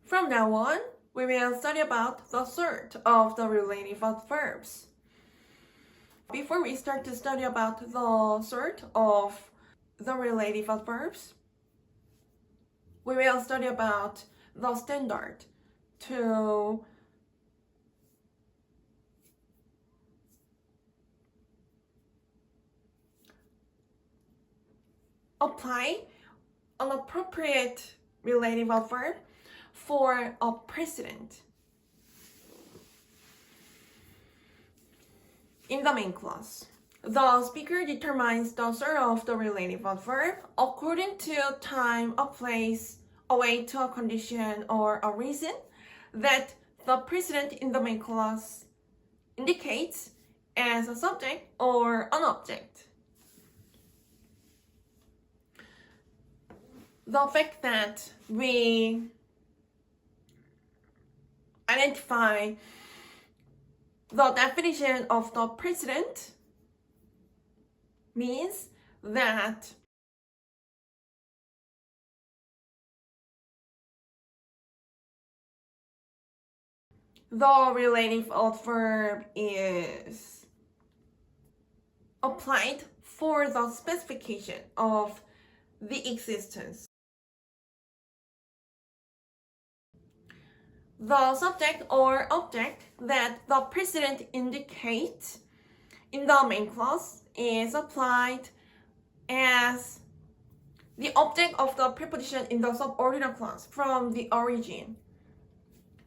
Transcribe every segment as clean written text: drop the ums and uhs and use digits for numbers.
From now on, we will study about the sort of the relative adverbs. Before we start to study about the sort of the relative adverbs, we will study about the standard to apply an appropriate relative adverb for a precedent. In the main clause, the speaker determines the sort of the relative adverb according to time, a place, a way to a condition, or a reason that the precedent in the main clause indicates as a subject or an object. The fact that we identify the definition of the precedent means that the relative adverb is applied for the specification of the existence. The subject or object that the precedent indicates in the main clause is applied as the object of the preposition in the subordinate clause from the origin.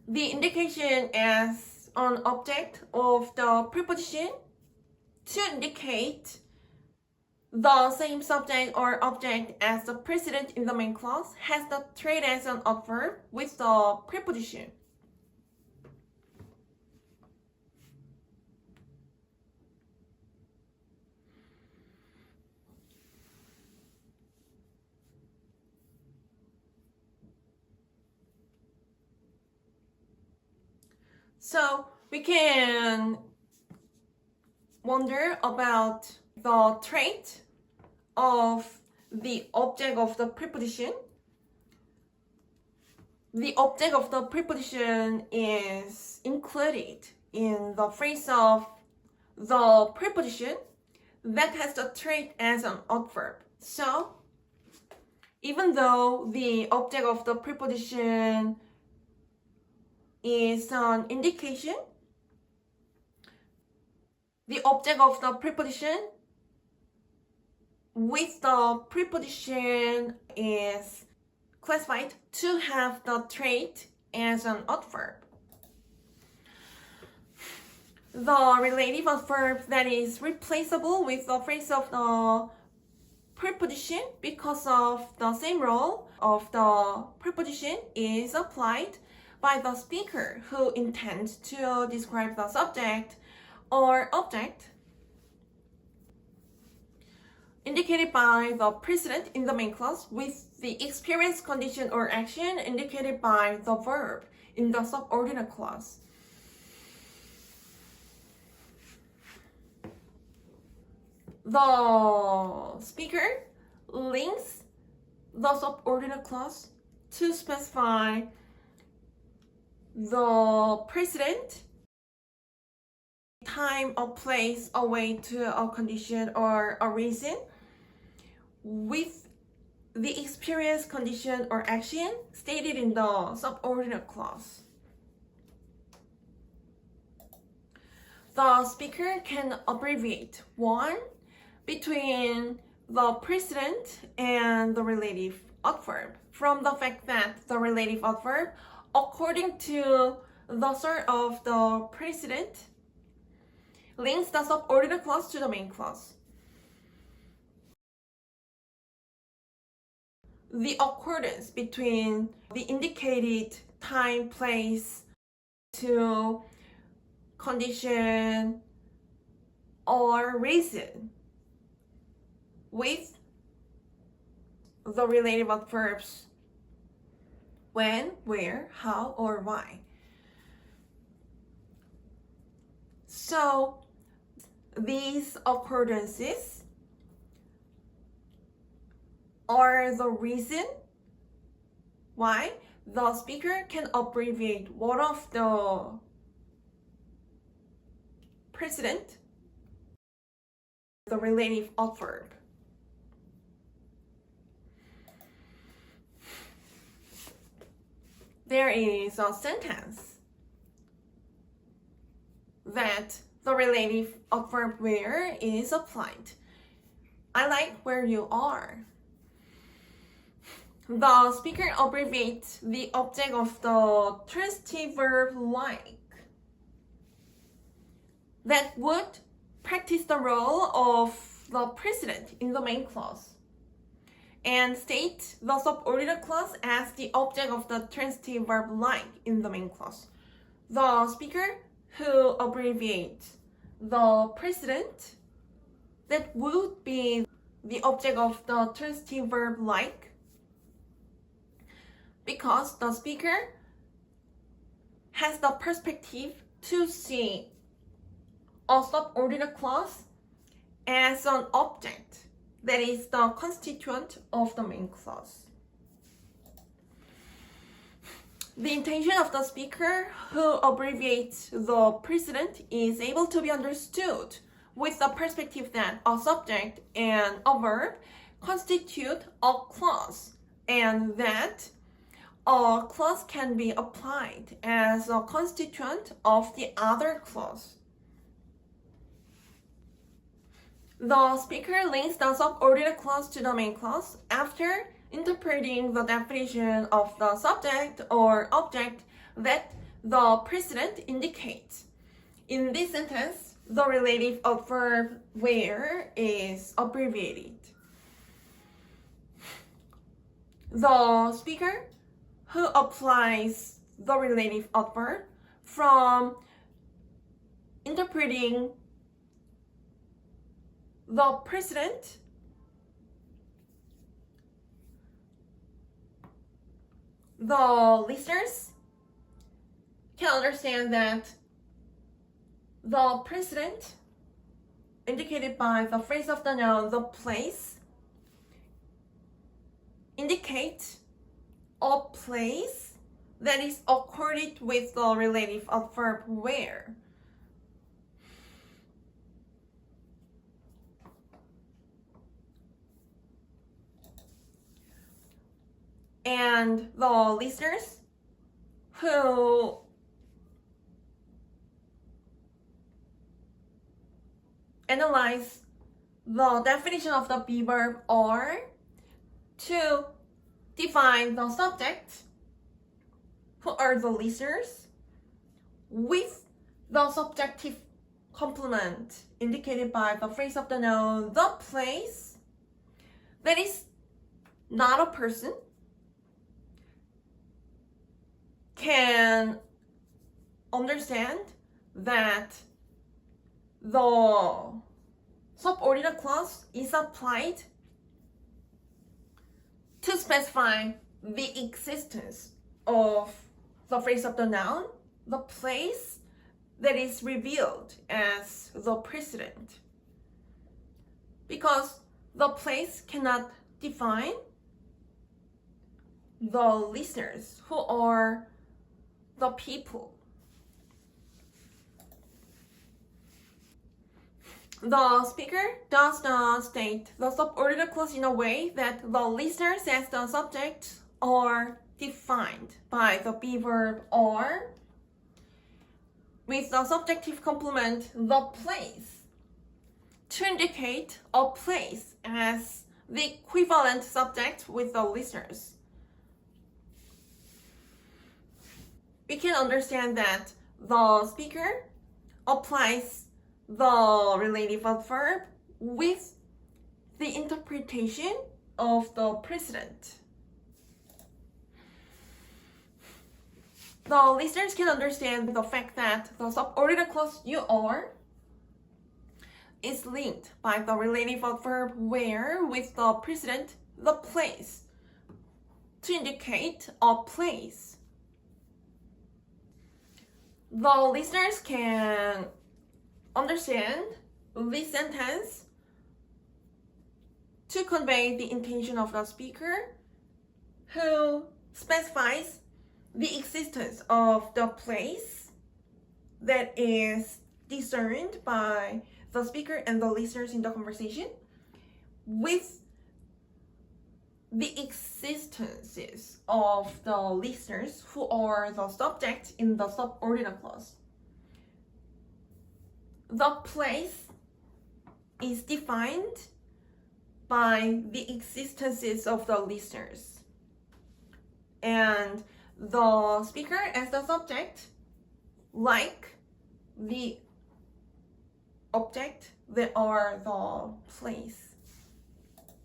The indication as an object of the preposition to indicate the same subject or object as the precedent in the main clause has the trait as an adverb with the preposition. So we can wonder about the trait of the object of the preposition. The object of the preposition is included in the phrase of the preposition that has the trait as an adverb. So even though the object of the preposition is an indication, the object of the preposition with the preposition is classified to have the trait as an adverb. The relative adverb that is replaceable with the phrase of the preposition because of the same role of the preposition is applied by the speaker who intends to describe the subject or object indicated by the precedent in the main clause with the experience, condition, or action indicated by the verb in the subordinate clause. The speaker links the subordinate clause to specify the precedent, time, a place, a way to a condition, or a reason with the experience, condition, or action stated in the subordinate clause. The speaker can abbreviate one between the precedent and the relative adverb from the fact that the relative adverb, according to the sort of the precedent, links the subordinate clause to the main clause. The accordance between the indicated time, place, to condition, or reason with the relative adverbs when, where, how, or why. So these accordances are the reason why the speaker can abbreviate one of the precedent, the relative adverb. There is a sentence that the relative adverb where is applied. I like where you are. The speaker abbreviates the object of the transitive verb like. That would practice the role of the precedent in the main clause and state the subordinate clause as the object of the transitive verb like in the main clause. The speaker who abbreviates the precedent that would be the object of the transitive verb like, because the speaker has the perspective to see a subordinate clause as an object that is the constituent of the main clause. The intention of the speaker who abbreviates the precedent is able to be understood with the perspective that a subject and a verb constitute a clause, and that a clause can be applied as a constituent of the other clause. The speaker links the subordinate clause to the main clause after interpreting the definition of the subject or object that the precedent indicates. In this sentence, the relative adverb where is abbreviated. The speaker who applies the relative adverb from interpreting the precedent the listeners can understand that the precedent indicated by the phrase of the noun, the place, indicates a place that is accorded with the relative adverb where. And the listeners who analyze the definition of the be verb are to define the subject, who are the listeners, with the subjective complement indicated by the phrase of the noun, the place, that is not a person, can understand that the subordinate clause is applied to specify the existence of the phrase of the noun, the place that is revealed as the precedent. Because the place cannot define the listeners, who are the people. The speaker does not state the subordinate clause in a way that the listeners as the subject are defined by the be verb or with the subjective complement the place to indicate a place as the equivalent subject with the listeners. We can understand that the speaker applies the relative adverb with the interpretation of the precedent. The listeners can understand the fact that the subordinate clause you are is linked by the relative adverb where with the precedent the place to indicate a place. The listeners can understand this sentence to convey the intention of the speaker who specifies the existence of the place that is discerned by the speaker and the listeners in the conversation with the existences of the listeners who are the subject in the subordinate clause. The place is defined by the existences of the listeners, and the speaker as the subject, like the object, they are the place.